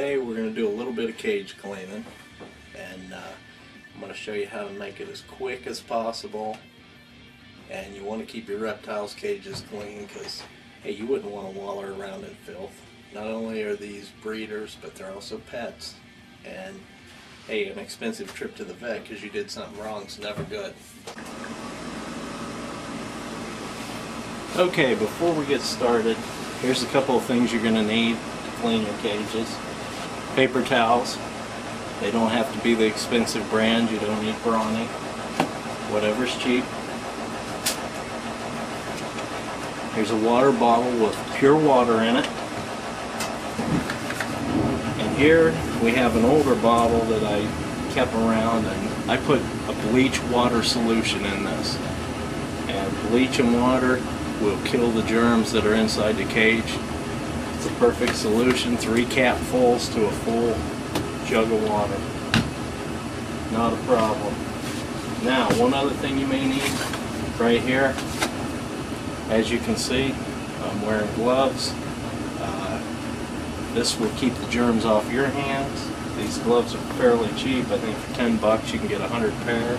Today we're going to do a little bit of cage cleaning, and I'm going to show you how to make it as quick as possible. And you want to keep your reptiles' cages clean because, hey, you wouldn't want to waller around in filth. Not only are these breeders, but they're also pets. And hey, an expensive trip to the vet because you did something wrong is never good. Okay, before we get started, here's a couple of things you're going to need to clean your cages. Paper towels. They don't have to be the expensive brand. You don't need Brawny. Whatever's cheap. Here's a water bottle with pure water in it. And here we have an older bottle that I kept around, and I put a bleach water solution in this. And bleach and water will kill the germs that are inside the cage. It's a perfect solution. 3 capfuls to a full jug of water. Not a problem. Now, one other thing you may need right here. As you can see, I'm wearing gloves. This will keep the germs off your hands. These gloves are fairly cheap. I think for $10 you can get 100 pair.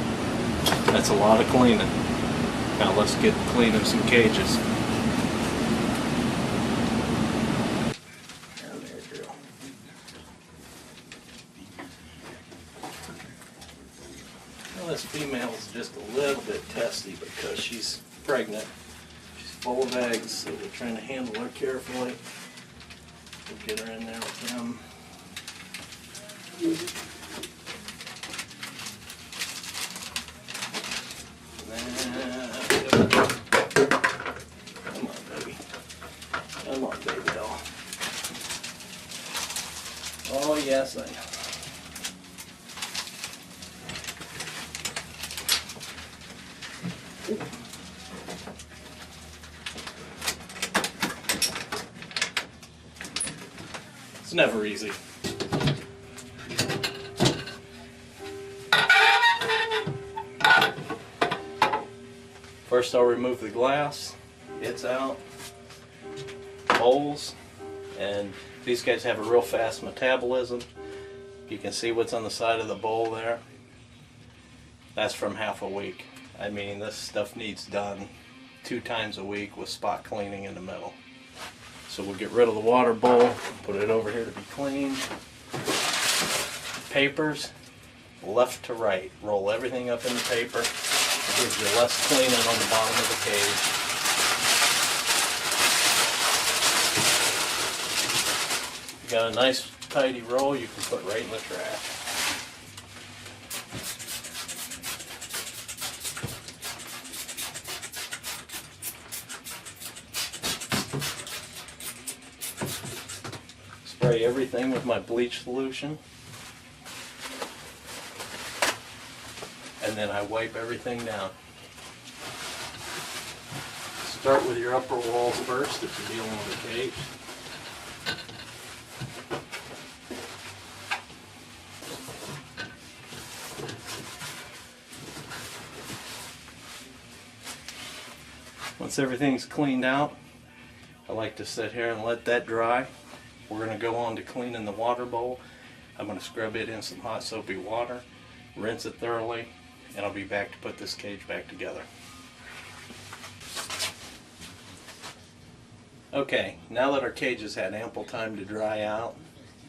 That's a lot of cleaning. Now let's get cleaning some cages. And there you go. Well, this female is just a little bit testy because she's pregnant. She's full of eggs, so we're trying to handle her carefully. We'll get her in there with him. Come on, baby. Come on, baby doll. Oh, yes, I know. It's never easy. First I'll remove the glass. It's out. Bowls. And these guys have a real fast metabolism. You can see what's on the side of the bowl there. That's from half a week. I mean, this stuff needs done 2 times a week with spot cleaning in the middle. So we'll get rid of the water bowl, put it over here to be cleaned. Papers, left to right. Roll everything up in the paper. It gives you less cleaning on the bottom of the cage. You got a nice tidy roll you can put right in the trash. Spray everything with my bleach solution, and then I wipe everything down. Start with your upper walls first if you're dealing with a cage. Once everything's cleaned out, I like to sit here and let that dry. We're going to go on to cleaning the water bowl. I'm going to scrub it in some hot soapy water, rinse it thoroughly, and I'll be back to put this cage back together. Okay, now that our cage has had ample time to dry out,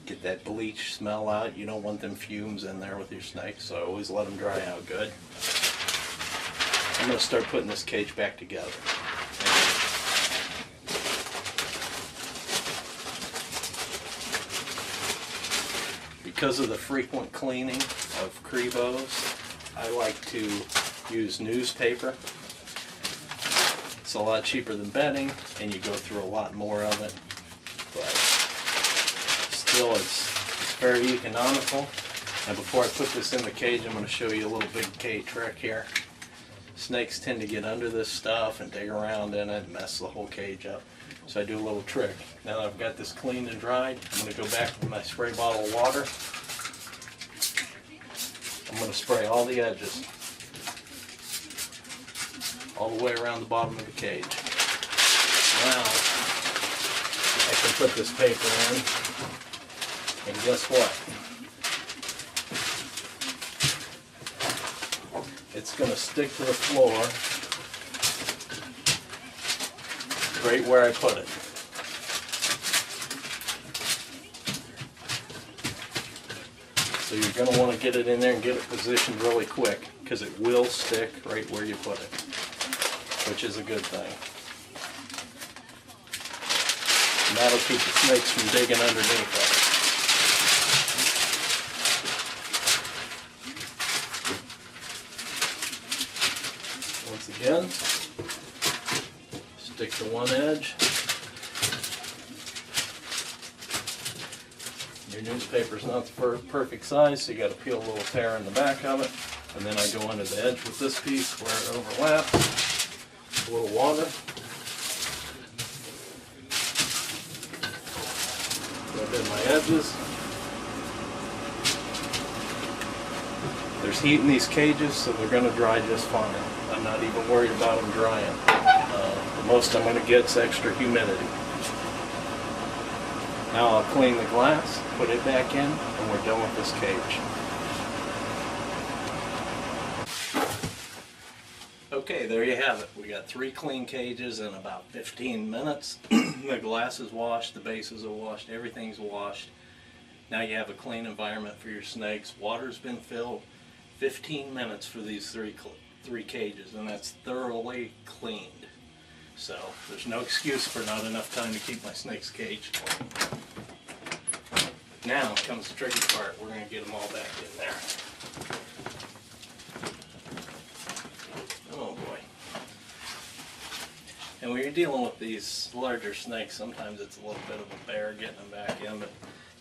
get that bleach smell out. You don't want them fumes in there with your snakes, so always let them dry out good. I'm going to start putting this cage back together. Because of the frequent cleaning of Crebos, I like to use newspaper. It's a lot cheaper than bedding, and you go through a lot more of it, but still it's very economical. And before I put this in the cage, I'm going to show you a little big cage trick here. Snakes tend to get under this stuff and dig around in it and mess the whole cage up. So I do a little trick. Now that I've got this cleaned and dried, I'm going to go back with my spray bottle of water. I'm going to spray all the edges, all the way around the bottom of the cage. Now I can put this paper in And guess what? It's going to stick to the floor right where I put it. So you're going to want to get it in there and get it positioned really quick, because it will stick right where you put it, which is a good thing. And that'll keep the snakes from digging underneath it. Once again, stick to one edge. Your newspaper's not the perfect size, so you got to peel a little tear in the back of it. And then I go under the edge with this piece where it overlaps. A little water. Rub in my edges. There's heat in these cages, so they're going to dry just fine. I'm not even worried about them drying. The most I'm going to get is extra humidity. Now I'll clean the glass, put it back in, and we're done with this cage. Okay, there you have it. We got 3 clean cages in about 15 minutes. The glass is washed, the bases are washed, everything's washed. Now you have a clean environment for your snakes. Water's been filled. 15 minutes for these three cages, and that's thoroughly cleaned. So there's no excuse for not enough time to keep my snake's cage clean. Now comes the tricky part. We're going to get them all back in there. Oh boy. And when you're dealing with these larger snakes, sometimes it's a little bit of a bear getting them back in, but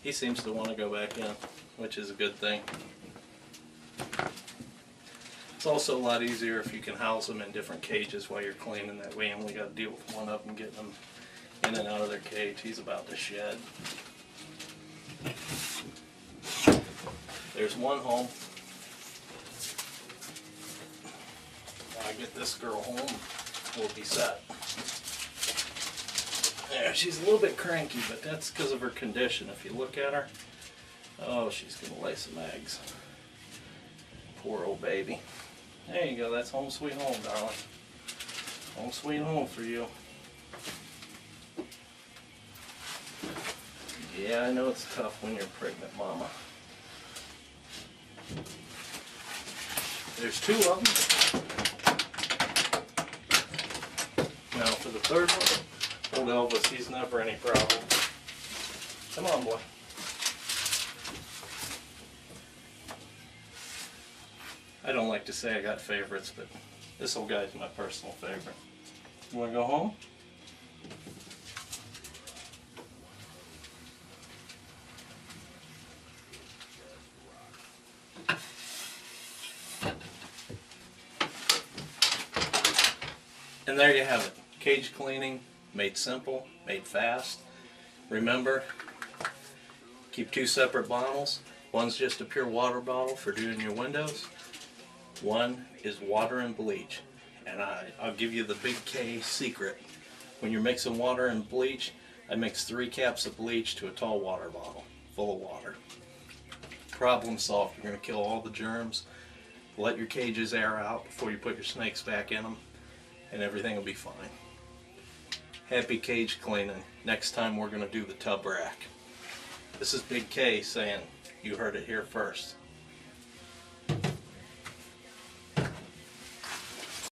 he seems to want to go back in, which is a good thing. It's also a lot easier if you can house them in different cages while you're cleaning. That way you only got to deal with one of them getting them in and out of their cage. He's about to shed. There's one home. When I get this girl home, we'll be set. There, she's a little bit cranky, but that's because of her condition. If you look at her, oh, she's going to lay some eggs. Poor old baby. There you go, that's home sweet home, darling. Home sweet home for you. Yeah, I know it's tough when you're a pregnant mama. There's 2 of them. Now for the third one, old Elvis, he's never any problem. Come on, boy. I don't like to say I got favorites, but this old guy's my personal favorite. You want to go home? And there you have it. Cage cleaning, made simple, made fast. Remember, keep 2 separate bottles. One's just a pure water bottle for doing your windows. One is water and bleach. And I'll give you the big K secret. When you're mixing water and bleach, I mix 3 caps of bleach to a tall water bottle full of water. Problem solved. You're going to kill all the germs. Let your cages air out before you put your snakes back in them, and everything will be fine. Happy cage cleaning. Next time we're going to do the tub rack. This is Big K saying, you heard it here first.